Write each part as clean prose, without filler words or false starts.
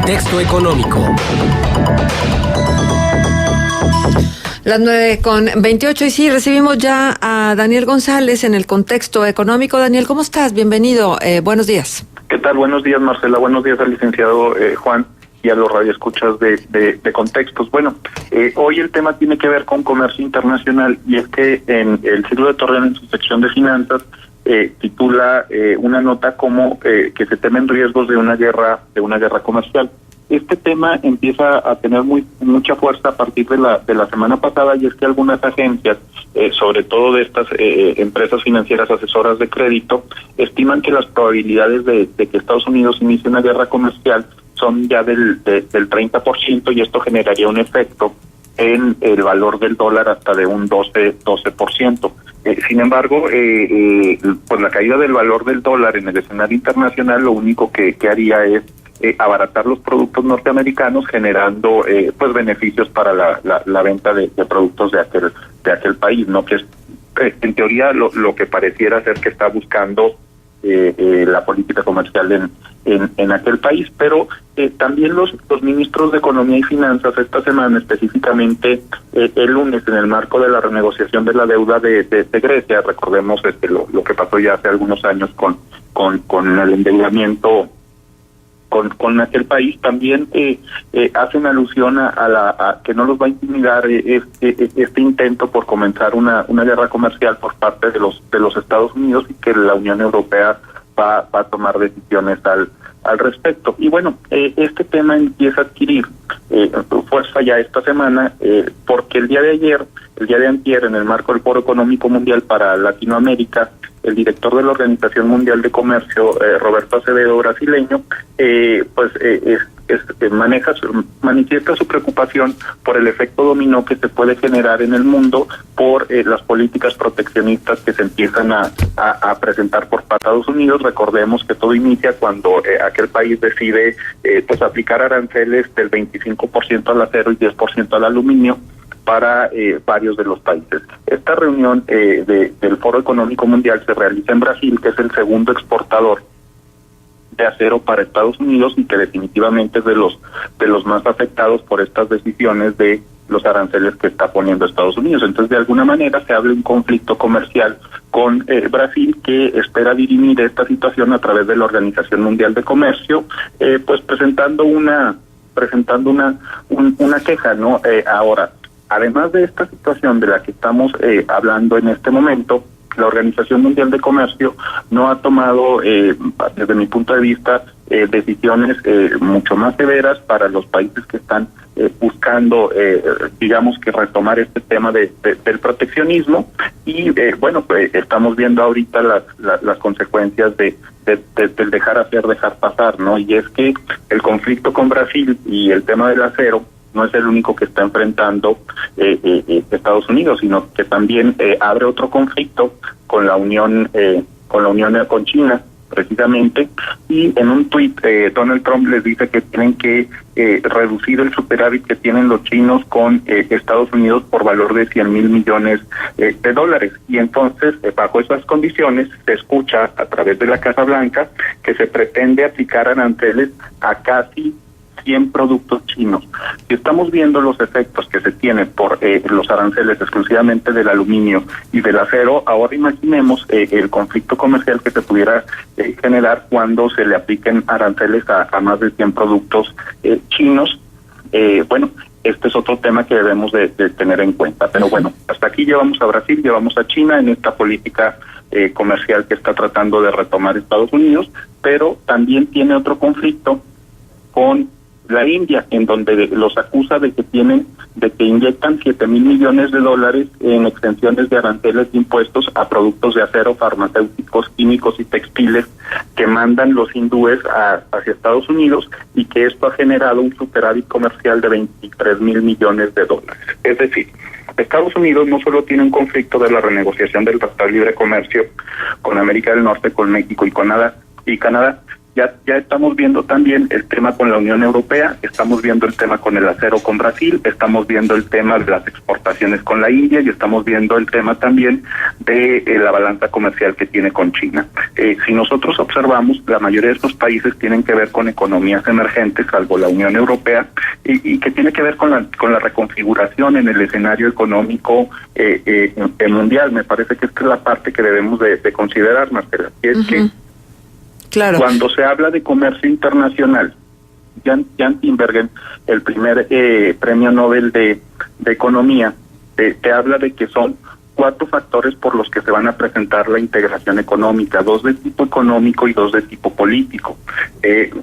Contexto económico. Las 9:28 y sí, recibimos ya a Daniel González en el Contexto Económico. Daniel, ¿cómo estás? Bienvenido, buenos días. ¿Qué tal? Buenos días, Marcela. Buenos días al licenciado Juan y a los radioescuchas de Contextos. Bueno, hoy el tema tiene que ver con comercio internacional, y es que en el Siglo de Torreón, en su sección de finanzas, titula una nota como que se temen riesgos de una guerra comercial. Este tema empieza a tener mucha fuerza a partir de la semana pasada, y es que algunas agencias, sobre todo de estas empresas financieras asesoras de crédito, estiman que las probabilidades de que Estados Unidos inicie una guerra comercial son ya del 30%, y esto generaría un efecto en el valor del dólar hasta de un 12%. Sin embargo, pues la caída del valor del dólar en el escenario internacional lo único que haría es abaratar los productos norteamericanos, generando pues beneficios para la venta de productos de aquel país, ¿no? Que es en teoría lo que pareciera ser que está buscando la política comercial en aquel país. Pero también los ministros de Economía y Finanzas esta semana, específicamente el lunes, en el marco de la renegociación de la deuda de Grecia, recordemos lo que pasó ya hace algunos años con el endeudamiento con aquel país, también hacen alusión a que no los va a intimidar este intento por comenzar una guerra comercial por parte de los Estados Unidos, y que la Unión Europea va a tomar decisiones al respecto. Y bueno, este tema empieza a adquirir fuerza ya esta semana, porque el día de antier, en el marco del Foro Económico Mundial para Latinoamérica, el director de la Organización Mundial de Comercio, Roberto Acevedo, brasileño, manifiesta su preocupación por el efecto dominó que se puede generar en el mundo por las políticas proteccionistas que se empiezan a presentar por Estados Unidos. Recordemos que todo inicia cuando aquel país decide pues aplicar aranceles del 25% al acero y 10% al aluminio para varios de los países. Esta reunión del Foro Económico Mundial se realiza en Brasil, que es el segundo exportador de acero para Estados Unidos, y que definitivamente es de los más afectados por estas decisiones de los aranceles que está poniendo Estados Unidos. Entonces, de alguna manera se abre un conflicto comercial con Brasil, que espera dirimir esta situación a través de la Organización Mundial de Comercio, pues presentando una queja, ¿no? Ahora, además de esta situación de la que estamos hablando en este momento, la Organización Mundial de Comercio no ha tomado, desde mi punto de vista, decisiones mucho más severas para los países que están buscando, digamos que retomar este tema del proteccionismo. Y bueno, pues estamos viendo ahorita las consecuencias del dejar hacer, dejar pasar, ¿no? Y es que el conflicto con Brasil y el tema del acero no es el único que está enfrentando Estados Unidos, sino que también abre otro conflicto con la Unión con China, precisamente. Y en un tuit Donald Trump les dice que tienen que reducir el superávit que tienen los chinos con Estados Unidos por valor de $100,000 millones de dólares. Y entonces, bajo esas condiciones, se escucha a través de la Casa Blanca que se pretende aplicar aranceles a casi 100 productos chinos. Si estamos viendo los efectos que se tienen por los aranceles exclusivamente del aluminio y del acero, ahora imaginemos el conflicto comercial que se pudiera generar cuando se le apliquen aranceles a más de 100 productos chinos. Bueno, este es otro tema que debemos de tener en cuenta. Pero bueno, hasta aquí llevamos a Brasil, llevamos a China en esta política comercial que está tratando de retomar Estados Unidos, pero también tiene otro conflicto con la India, en donde los acusa de que inyectan $7,000 millones de dólares en extensiones de aranceles de impuestos a productos de acero, farmacéuticos, químicos y textiles que mandan los hindúes hacia Estados Unidos, y que esto ha generado un superávit comercial de $23,000 millones de dólares. Es decir, Estados Unidos no solo tiene un conflicto de la renegociación del Tratado de Libre Comercio con América del Norte, con México y Canadá, ya estamos viendo también el tema con la Unión Europea, estamos viendo el tema con el acero con Brasil, estamos viendo el tema de las exportaciones con la India y estamos viendo el tema también de la balanza comercial que tiene con China. Si nosotros observamos, la mayoría de estos países tienen que ver con economías emergentes, salvo la Unión Europea, y que tiene que ver con la reconfiguración en el escenario económico mundial. Me parece que esta es la parte que debemos de considerar, Marcela. Y es que claro, cuando se habla de comercio internacional, Jan Tinbergen, el primer premio Nobel de Economía, te habla de que son 4 factores por los que se van a presentar la integración económica, 2 de tipo económico y 2 de tipo político.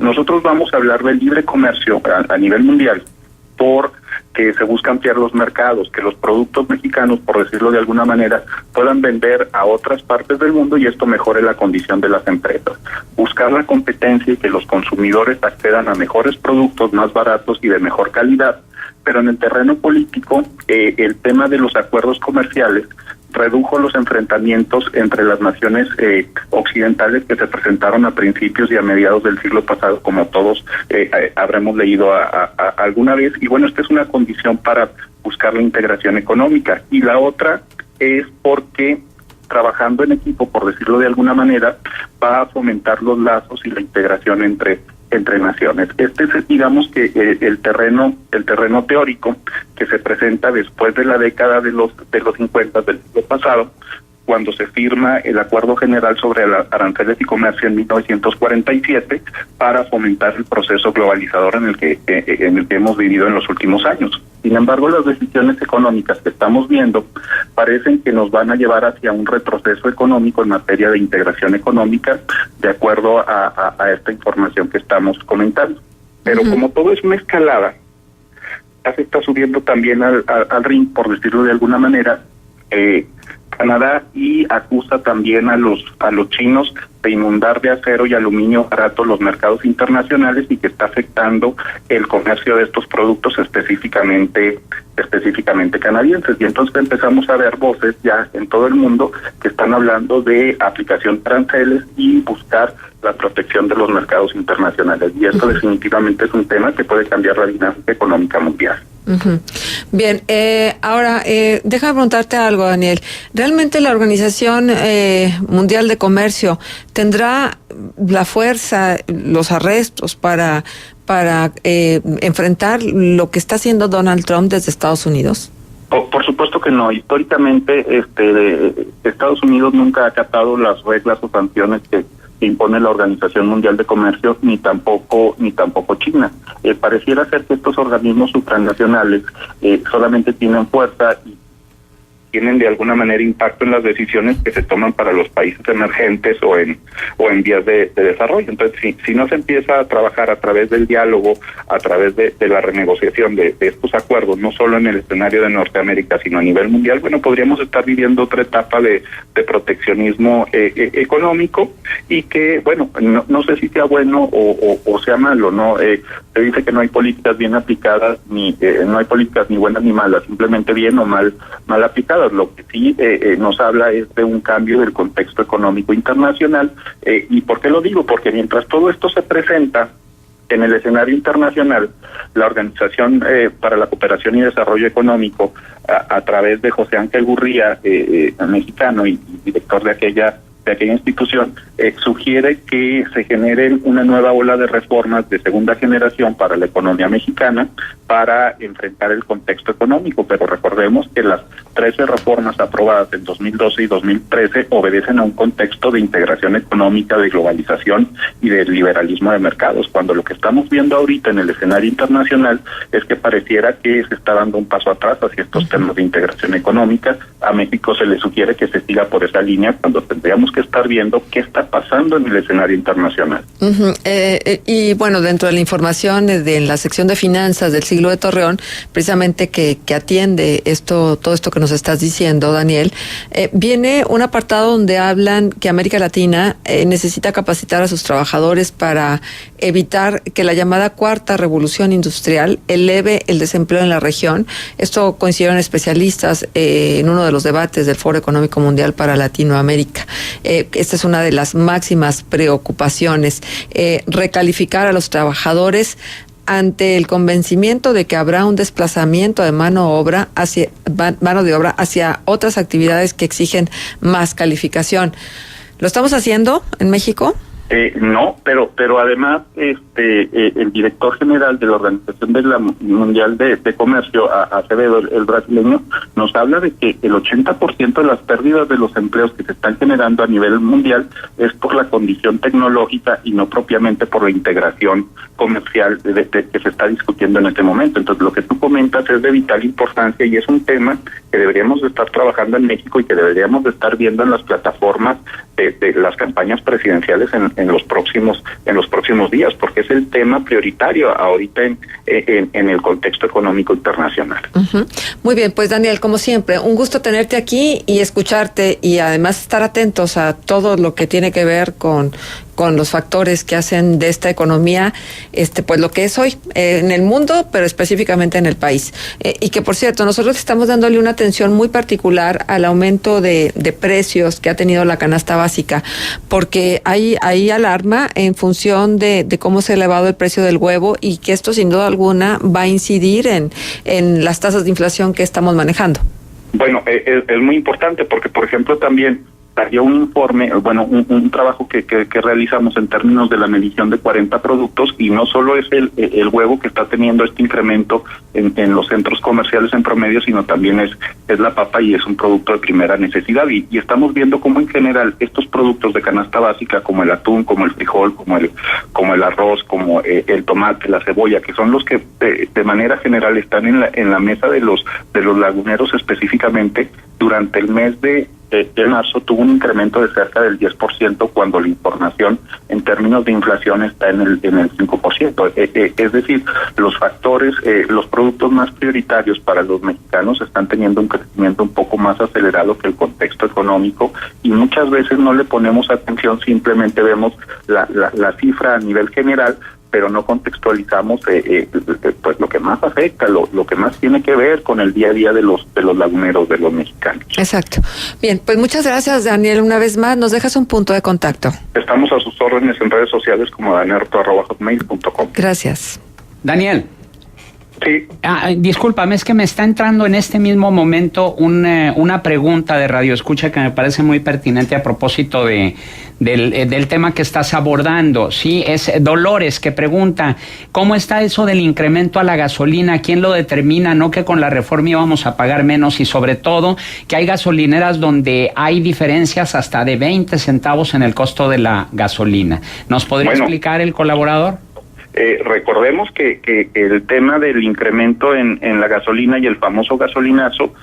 Nosotros vamos a hablar del libre comercio a nivel mundial porque se busca ampliar los mercados, que los productos mexicanos, por decirlo de alguna manera, puedan vender a otras partes del mundo y esto mejore la condición de las empresas. Buscar la competencia y que los consumidores accedan a mejores productos más baratos y de mejor calidad. Pero en el terreno político, el tema de los acuerdos comerciales redujo los enfrentamientos entre las naciones occidentales que se presentaron a principios y a mediados del siglo pasado, como todos habremos leído alguna vez. Y bueno, esta es una condición para buscar la integración económica. Y la otra es porque trabajando en equipo, por decirlo de alguna manera, va a fomentar los lazos y la integración entre naciones. Este es, digamos, que el terreno teórico que se presenta después de la década de los 50 del siglo pasado, cuando se firma el Acuerdo General sobre Aranceles y Comercio en 1947 para fomentar el proceso globalizador en el que hemos vivido en los últimos años. Sin embargo, las decisiones económicas que estamos viendo parecen que nos van a llevar hacia un retroceso económico en materia de integración económica, de acuerdo a esta información que estamos comentando. Pero como todo es una escalada, ya se está subiendo también al ring, por decirlo de alguna manera, Canadá, y acusa también a los chinos de inundar de acero y aluminio barato los mercados internacionales y que está afectando el comercio de estos productos específicamente canadienses. Y entonces empezamos a ver voces ya en todo el mundo que están hablando de aplicación de aranceles y buscar la protección de los mercados internacionales. Y esto definitivamente es un tema que puede cambiar la dinámica económica mundial. Bien, ahora déjame preguntarte algo, Daniel. ¿Realmente la Organización Mundial de Comercio tendrá la fuerza, los arrestos para enfrentar lo que está haciendo Donald Trump desde Estados Unidos? Por supuesto que no. Históricamente, Estados Unidos nunca ha acatado las reglas o sanciones que impone la Organización Mundial de Comercio, ni tampoco China. Pareciera ser que estos organismos supranacionales solamente tienen fuerza y tienen de alguna manera impacto en las decisiones que se toman para los países emergentes o en vías de desarrollo. Entonces, si no se empieza a trabajar a través del diálogo, a través de la renegociación de estos acuerdos, no solo en el escenario de Norteamérica, sino a nivel mundial, bueno, podríamos estar viviendo otra etapa de proteccionismo económico y que, bueno, no sé si sea bueno o sea malo, ¿no? Se dice que no hay políticas bien aplicadas, no hay políticas ni buenas ni malas, simplemente bien o mal aplicadas. Lo que sí nos habla es de un cambio del contexto económico internacional. ¿Y por qué lo digo? Porque mientras todo esto se presenta en el escenario internacional, la Organización para la Cooperación y Desarrollo Económico, a través de José Ángel Gurría, mexicano y director de aquella institución, sugiere que se generen una nueva ola de reformas de segunda generación para la economía mexicana para enfrentar el contexto económico. Pero recordemos que las 13 reformas aprobadas en 2012 y 2013 obedecen a un contexto de integración económica, de globalización y de liberalismo de mercados, cuando lo que estamos viendo ahorita en el escenario internacional es que pareciera que se está dando un paso atrás hacia estos temas de integración económica. A México se le sugiere que se siga por esa línea cuando tendríamos que estar viendo qué está pasando en el escenario internacional. Y bueno, dentro de la información de la sección de finanzas del Siglo de Torreón, precisamente que atiende todo esto que nos estás diciendo, Daniel, viene un apartado donde hablan que América Latina necesita capacitar a sus trabajadores para evitar que la llamada cuarta revolución industrial eleve el desempleo en la región. Esto coincidieron especialistas en uno de los debates del Foro Económico Mundial para Latinoamérica. esta es una de las máximas preocupaciones. Recalificar a los trabajadores ante el convencimiento de que habrá un desplazamiento de mano de obra hacia otras actividades que exigen más calificación. ¿Lo estamos haciendo en México? No, pero además el director general de la Organización Mundial de Comercio, Acevedo, el brasileño, nos habla de que el 80% de las pérdidas de los empleos que se están generando a nivel mundial es por la condición tecnológica y no propiamente por la integración comercial que se está discutiendo en este momento. Entonces, lo que tú comentas es de vital importancia y es un tema que deberíamos de estar trabajando en México y que deberíamos de estar viendo en las plataformas de las campañas presidenciales en los próximos días, porque es el tema prioritario ahorita en el contexto económico internacional. Uh-huh. Muy bien, pues Daniel, como siempre, un gusto tenerte aquí y escucharte y además estar atentos a todo lo que tiene que ver con los factores que hacen de esta economía, pues lo que es hoy en el mundo, pero específicamente en el país. Y que, por cierto, nosotros estamos dándole una atención muy particular al aumento de precios que ha tenido la canasta básica, porque hay alarma en función de cómo se ha elevado el precio del huevo y que esto, sin duda alguna, va a incidir en las tasas de inflación que estamos manejando. Bueno, es muy importante porque, por ejemplo, también salió un informe, un trabajo que realizamos en términos de la medición de 40 productos y no solo es el huevo que está teniendo este incremento en los centros comerciales en promedio, sino también es la papa y es un producto de primera necesidad y estamos viendo cómo en general estos productos de canasta básica como el atún, como el frijol, como el arroz, como el tomate, la cebolla, que son los que de manera general están en la mesa de los laguneros específicamente, durante el mes de marzo tuvo un incremento de cerca del 10% cuando la información en términos de inflación está en el 5%. Es decir, los factores, los productos más prioritarios para los mexicanos están teniendo un crecimiento un poco más acelerado que el contexto económico y muchas veces no le ponemos atención, simplemente vemos la cifra a nivel general, pero no contextualizamos pues lo que más afecta, lo que más tiene que ver con el día a día de los laguneros, de los mexicanos. Exacto. Bien, pues muchas gracias, Daniel. Una vez más, nos dejas un punto de contacto. Estamos a sus órdenes en redes sociales como daniel@hotmail.com. Gracias. Daniel. Sí. Discúlpame, es que me está entrando en este mismo momento una pregunta de Radio Escucha que me parece muy pertinente a propósito del tema que estás abordando. Sí, es Dolores que pregunta, ¿cómo está eso del incremento a la gasolina? ¿Quién lo determina? No que con la reforma íbamos a pagar menos y sobre todo que hay gasolineras donde hay diferencias hasta de 20 centavos en el costo de la gasolina. ¿Nos podría explicar el colaborador? Recordemos que el tema del incremento en la gasolina y el famoso gasolinazo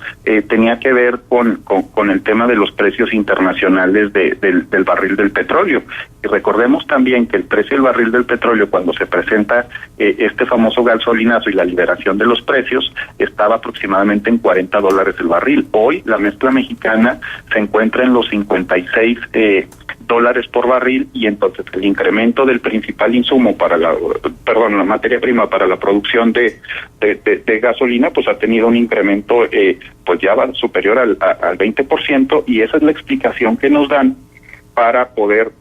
tenía que ver con el tema de los precios internacionales del barril del petróleo. Y recordemos también que el precio del barril del petróleo, cuando se presenta este famoso gasolinazo y la liberación de los precios, estaba aproximadamente en $40 el barril. Hoy la mezcla mexicana se encuentra en los 56 dólares por barril y entonces el incremento del principal insumo para la materia prima para la producción de gasolina pues ha tenido un incremento pues ya va superior al 20% y esa es la explicación que nos dan para poder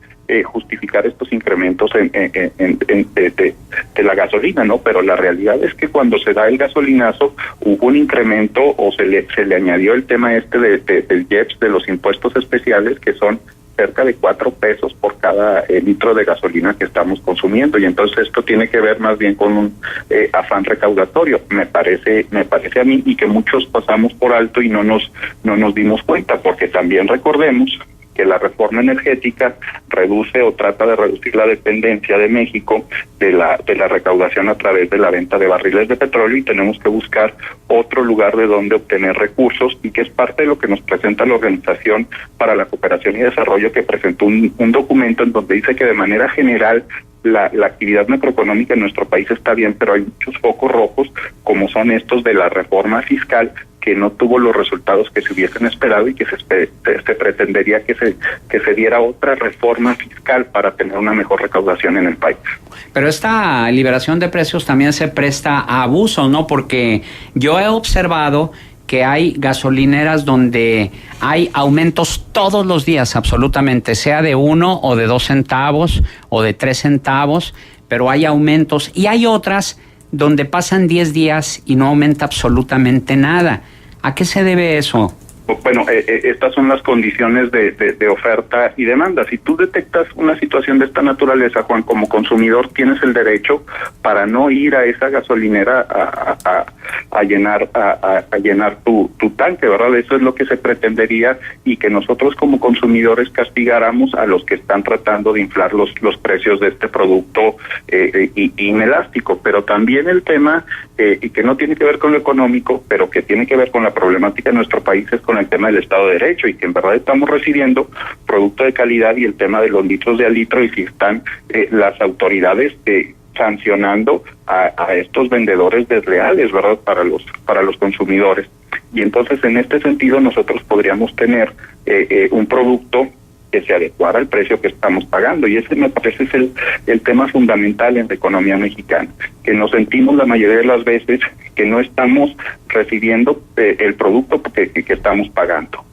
justificar estos incrementos de la gasolina, ¿no? Pero la realidad es que cuando se da el gasolinazo hubo un incremento o se le añadió el tema del IEPS, de los impuestos especiales, que son cerca de 4 pesos por cada litro de gasolina que estamos consumiendo y entonces esto tiene que ver más bien con un afán recaudatorio, me parece a mí, y que muchos pasamos por alto y no nos dimos cuenta, porque también recordemos que la reforma energética reduce o trata de reducir la dependencia de México de la recaudación a través de la venta de barriles de petróleo y tenemos que buscar otro lugar de donde obtener recursos y que es parte de lo que nos presenta la Organización para la Cooperación y Desarrollo, que presentó un documento en donde dice que de manera general la actividad macroeconómica en nuestro país está bien, pero hay muchos focos rojos, como son estos de la reforma fiscal, que no tuvo los resultados que se hubiesen esperado y que se pretendería que se diera otra reforma fiscal para tener una mejor recaudación en el país. Pero esta liberación de precios también se presta a abuso, ¿no? Porque yo he observado que hay gasolineras donde hay aumentos todos los días, absolutamente, sea de 1 o de 2 centavos o de 3 centavos, pero hay aumentos. Y hay otras donde pasan 10 días y no aumenta absolutamente nada. ¿A qué se debe eso? Bueno, estas son las condiciones de oferta y demanda. Si tú detectas una situación de esta naturaleza, Juan, como consumidor tienes el derecho para no ir a esa gasolinera a llenar tu tanque, ¿verdad? Eso es lo que se pretendería, y que nosotros como consumidores castigáramos a los que están tratando de inflar los precios de este producto inelástico. Pero también el tema, y que no tiene que ver con lo económico, pero que tiene que ver con la problemática de nuestro país, es con el tema del Estado de Derecho, y que en verdad estamos recibiendo producto de calidad, y el tema de los litros de a litro, y si están las autoridades sancionando a estos vendedores desleales, ¿verdad?, para los consumidores. Y entonces, en este sentido, nosotros podríamos tener un producto que se adecuara al precio que estamos pagando, y ese me parece es el tema fundamental en la economía mexicana, que nos sentimos la mayoría de las veces que no estamos recibiendo el producto que estamos pagando.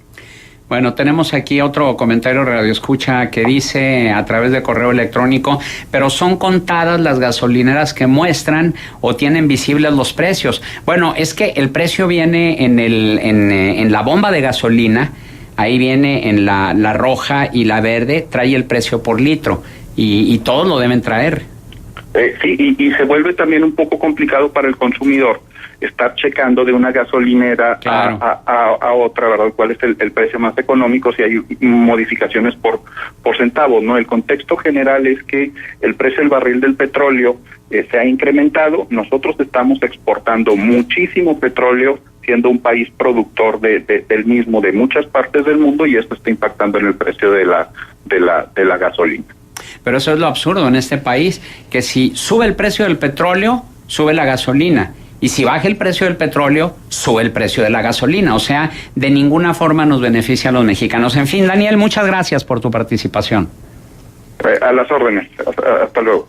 Bueno, tenemos aquí otro comentario radioescucha que dice a través de correo electrónico: pero son contadas las gasolineras que muestran o tienen visibles los precios. Bueno, es que el precio viene en la bomba de gasolina. Ahí viene en la roja y la verde, trae el precio por litro, y todos lo deben traer. Sí, y se vuelve también un poco complicado para el consumidor estar checando de una gasolinera claro. a otra, ¿verdad? ¿Cuál es el precio más económico? Si hay modificaciones por centavos, ¿no? El contexto general es que el precio del barril del petróleo se ha incrementado. Nosotros estamos exportando muchísimo petróleo, siendo un país productor del mismo de muchas partes del mundo, y esto está impactando en el precio de la gasolina. Pero eso es lo absurdo en este país, que si sube el precio del petróleo, sube la gasolina. Y si baja el precio del petróleo, sube el precio de la gasolina. O sea, de ninguna forma nos beneficia a los mexicanos. En fin, Daniel, muchas gracias por tu participación. A las órdenes. Hasta luego.